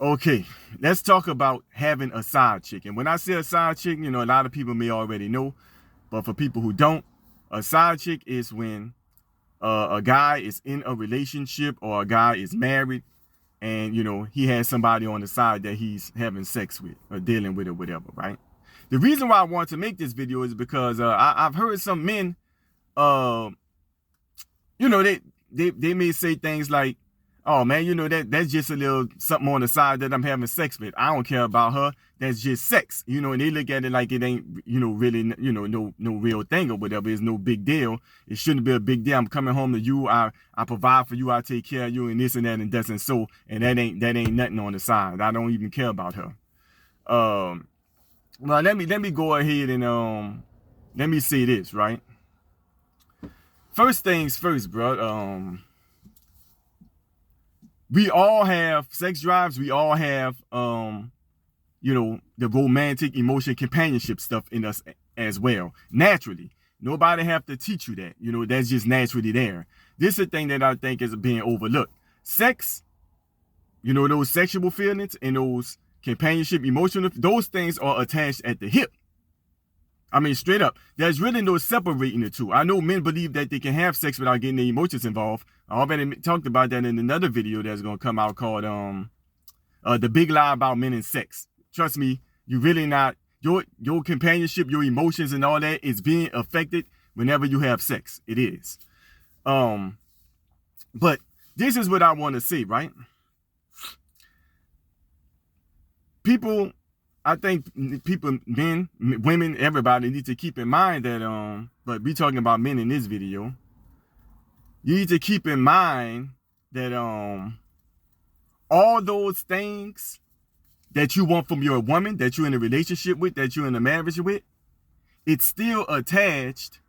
Okay, let's talk about having a side chick. And when I say a side chick, a lot of people may already know, but for people who don't, a side chick is when a guy is in a relationship or a guy is married and, he has somebody on the side that he's having sex with or dealing with or whatever, right? The reason why I want to make this video is because I've heard some men, uh, they may say things like, oh man, that's just a little something on the side that I'm having sex with. I don't care about her. That's just sex, and they look at it like it ain't, really, no real thing or whatever. It's no big deal. It shouldn't be a big deal. I'm coming home to you. I provide for you. I take care of you and this and that and doesn't so. And that ain't nothing on the side. I don't even care about her. Well, let me go ahead and let me say this, right? First things first, bro. We all have sex drives. We all have, the romantic, emotion, companionship stuff in us as well. Naturally. Nobody have to teach you that. That's just naturally there. This is a thing that I think is being overlooked. Sex, those sexual feelings and those companionship, emotional, those things are attached at the hip. I mean, straight up, there's really no separating the two. I know men believe that they can have sex without getting their emotions involved. I already talked about that in another video that's going to come out called The Big Lie About Men and Sex. Trust me, you really not, your companionship, your emotions and all that is being affected whenever you have sex. It is. But this is what I want to say, right? I think people, men, women, everybody need to keep in mind that, but we talking about men in this video. You need to keep in mind that all those things that you want from your woman, that you're in a relationship with, that you're in a marriage with, it's still attached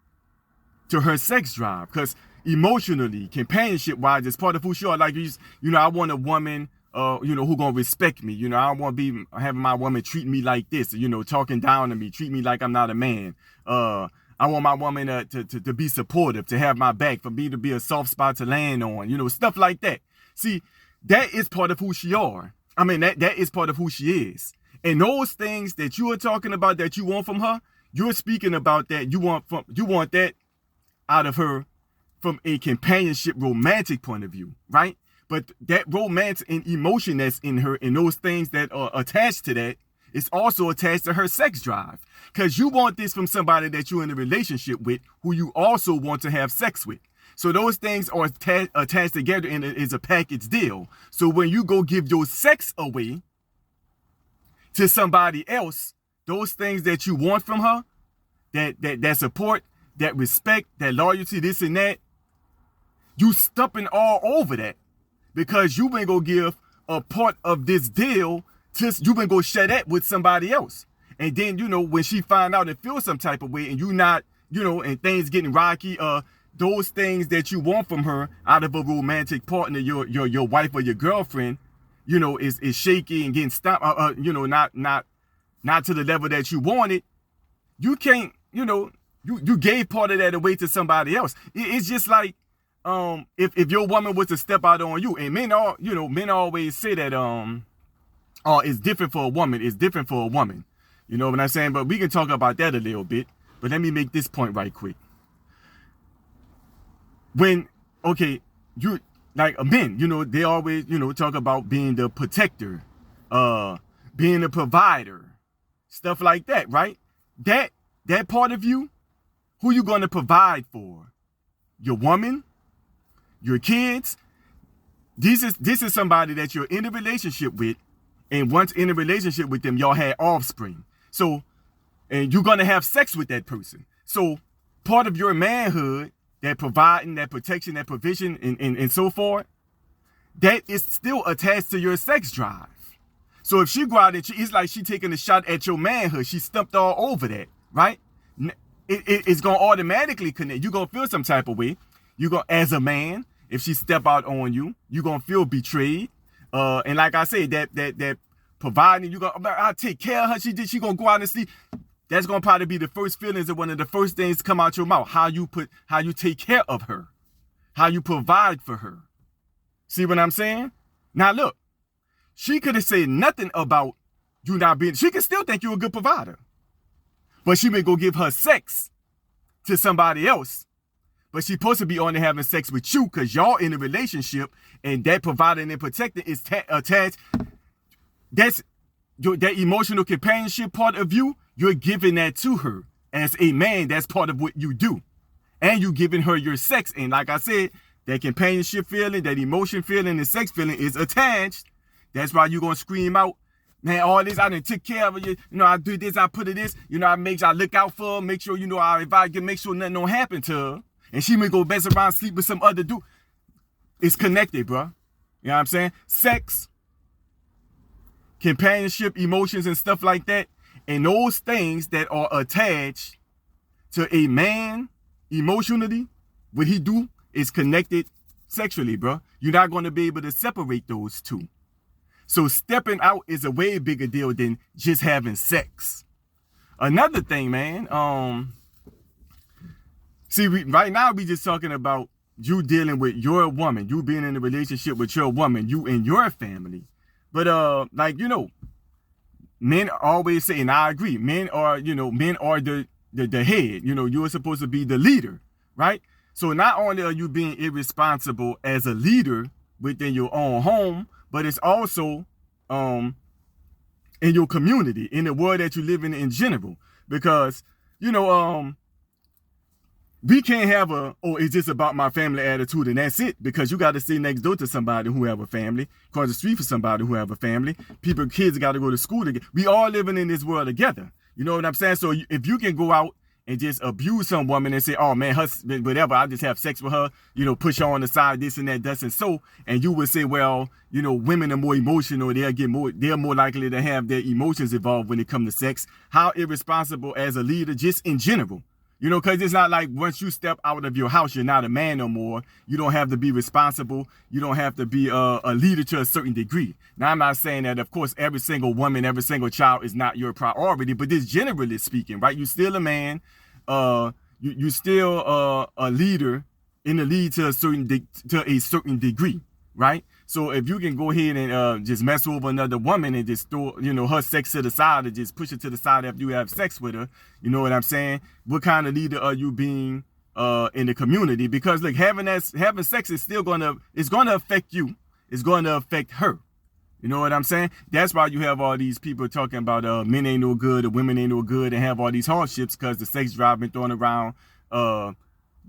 to her sex drive. Because emotionally, companionship-wise, it's part of who she are. Like, I want a woman who gonna respect me. I don't want to be having my woman treat me like this, talking down to me, treat me like I'm not a man. I want my woman to be supportive, to have my back, for me to be a soft spot to land on, stuff like that. See, that is part of who she are. I mean, that is part of who she is. And those things that you are talking about that you want from her, you're speaking about that. You want that out of her from a companionship, romantic point of view, right? But that romance and emotion that's in her and those things that are attached to that is also attached to her sex drive. Because you want this from somebody that you're in a relationship with who you also want to have sex with. So those things are attached together and it is a package deal. So when you go give your sex away to somebody else, those things that you want from her, that support, that respect, that loyalty, this and that, you stumping all over that. Because you been go give a part of this deal you been go share that with somebody else. And then, when she find out and feel some type of way and you not, and things getting rocky, those things that you want from her out of a romantic partner, your wife or your girlfriend, is shaky and getting stopped, not to the level that you wanted. You can't, you gave part of that away to somebody else. It's just like, if your woman was to step out on you, and men always say that, it's different for a woman. It's different for a woman. You know what I'm saying? But we can talk about that a little bit. But let me make this point right quick. Men, they always, talk about being the protector, being the provider, stuff like that, right? That part of you, who you going to provide for? Your woman? Your kids? This is somebody that you're in a relationship with, and once in a relationship with them, y'all had offspring. So, and you're gonna have sex with that person. So, part of your manhood, that providing, that protection, that provision, and so forth, that is still attached to your sex drive. So if she go out and it's like she taking a shot at your manhood. She stumped all over that, right? It's gonna automatically connect. You're gonna feel some type of way. You're gonna, as a man, if she step out on you, you're gonna feel betrayed. And like I said, that providing, I'll take care of her. She gonna go out and see. That's gonna probably be the first feelings and one of the first things to come out your mouth. How you take care of her, how you provide for her. See what I'm saying? Now look, she could have said nothing about you not being, she could still think you're a good provider. But she may go give her sex to somebody else. But she's supposed to be only having sex with you because y'all in a relationship, and that providing and protecting is attached. That's that emotional companionship part of you. You're giving that to her as a man. That's part of what you do. And you giving her your sex. And like I said, that companionship feeling, that emotion feeling, and sex feeling is attached. That's why you're going to scream out, man, all this, I done took care of you. You know, I do this, I put it this. You know, I look out for her, make sure, you know, if I can make sure nothing don't happen to her. And she may go mess around, sleep with some other dude. It's connected, bro. You know what I'm saying? Sex, companionship, emotions, and stuff like that. And those things that are attached to a man emotionally, what he do is connected sexually, bro. You're not going to be able to separate those two. So stepping out is a way bigger deal than just having sex. Another thing, man, see, right now we just talking about you dealing with your woman, you being in a relationship with your woman, you and your family. But like, you know, men always say, and I agree, men are the head. You know, you're supposed to be the leader, right? So not only are you being irresponsible as a leader within your own home, but it's also in your community, in the world that you live in general. Because, you know, we can't have it's just about my family attitude and that's it. Because you got to sit next door to somebody who have a family, across the street for somebody who have a family. Kids got to go to school together. We all living in this world together. You know what I'm saying? So if you can go out and just abuse some woman and say, oh man, her, whatever, I just have sex with her, you know, push her on the side, this and that, thus and so. And you would say, well, you know, women are more emotional. They're more likely to have their emotions involved when it comes to sex. How irresponsible as a leader, just in general. You know, because it's not like once you step out of your house, you're not a man no more. You don't have to be responsible. You don't have to be a leader to a certain degree. Now, I'm not saying that, of course, every single woman, every single child is not your priority, but this generally speaking, right? You're still a man. You still a leader in the lead to a certain degree, right? So if you can go ahead and just mess over another woman and just throw, you know, her sex to the side and just push it to the side after you have sex with her, you know what I'm saying? What kind of leader are you being in the community? Because look, having sex is still gonna affect you. It's gonna affect her. You know what I'm saying? That's why you have all these people talking about men ain't no good or women ain't no good and have all these hardships because the sex drive been thrown around, the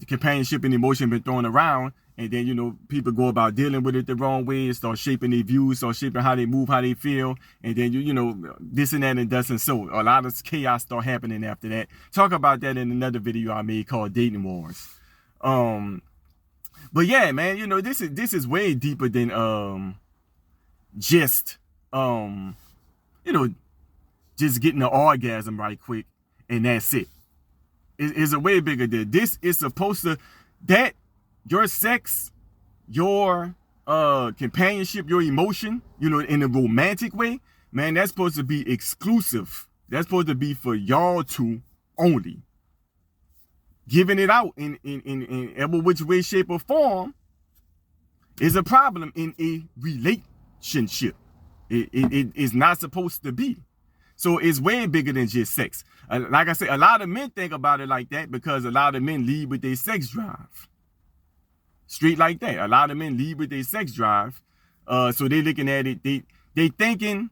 companionship and emotion been thrown around. And then, you know, people go about dealing with it the wrong way and start shaping their views, start shaping how they move, how they feel. And then, you know, this and that and thus and so. A lot of chaos start happening after that. Talk about that in another video I made called Dating Wars. But yeah, man, you know, this is way deeper than just, you know, just getting an orgasm right quick and that's it. It's a way bigger deal. This is supposed to, that your sex, your companionship, your emotion, you know, in a romantic way, man, that's supposed to be exclusive. That's supposed to be for y'all two only. Giving it out in every which way, shape, or form is a problem in a relationship. It is not supposed to be. So it's way bigger than just sex. Like I said, a lot of men think about it like that because a lot of men lead with their sex drive. Straight like that. A lot of men lead with their sex drive. So they looking at it, they thinking,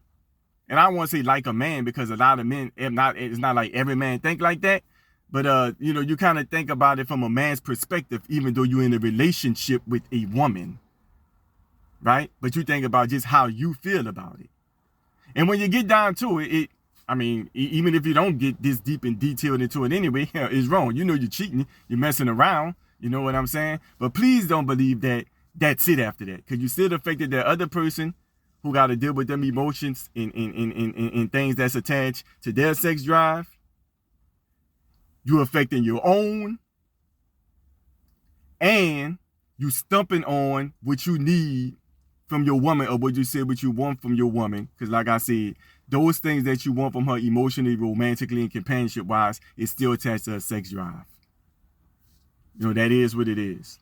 and I want to say like a man because a lot of men, it's not like every man think like that. But, you know, you kind of think about it from a man's perspective, even though you're in a relationship with a woman. Right? But you think about just how you feel about it. And when you get down to it, I mean, even if you don't get this deep and detailed into it anyway, it's wrong. You know you're cheating. You're messing around. You know what I'm saying? But please don't believe that that's it after that. Because you still affected that other person who got to deal with them emotions and things that's attached to their sex drive. You're affecting your own. And you stumping on what you need from your woman or what you said what you want from your woman. Because like I said, those things that you want from her emotionally, romantically, and companionship-wise is still attached to her sex drive. You know, that is what it is.